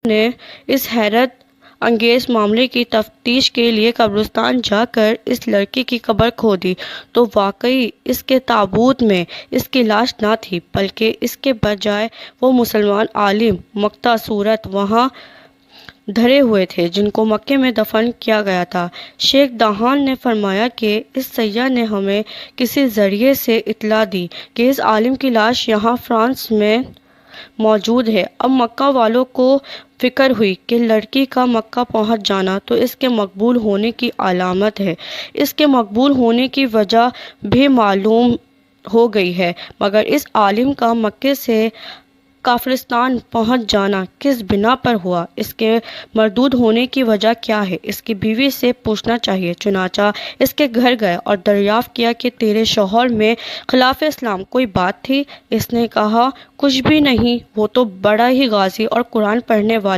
نے اس حیرت انگیز معاملے کی تفتیش کے لیے قبرستان جا کر اس لڑکی کی قبر کھودی تو واقعی اس کے تابوت میں اس کی لاش نہ تھی، بلکہ اس کے بجائے وہ مسلمان عالم مقطع صورت وہاں دھرے ہوئے تھے جن کو مکے میں دفن کیا گیا تھا۔ شیخ دہان نے فرمایا کہ اس سیاح نے ہمیں کسی ذریعے سے اطلاع دی کہ اس عالم کی لاش یہاں فرانس میں موجود ہے۔ اب مکہ والوں کو فکر ہوئی کہ لڑکی کا مکہ پہنچ جانا تو اس کے مقبول ہونے کی علامت ہے۔ اس کے مقبول ہونے کی وجہ بھی معلوم ہو گئی ہے، مگر اس عالم کا مکے سے کافرستان پہنچ جانا کس بنا پر ہوا، اس کے مردود ہونے کی وجہ کیا ہے، اس کی بیوی سے پوچھنا چاہیے۔ چنانچہ اس کے گھر گئے اور دریافت کیا کہ تیرے شوہر میں خلاف اسلام کوئی بات تھی؟ اس نے کہا کچھ بھی نہیں، وہ تو بڑا ہی غازی اور قرآن پڑھنے والا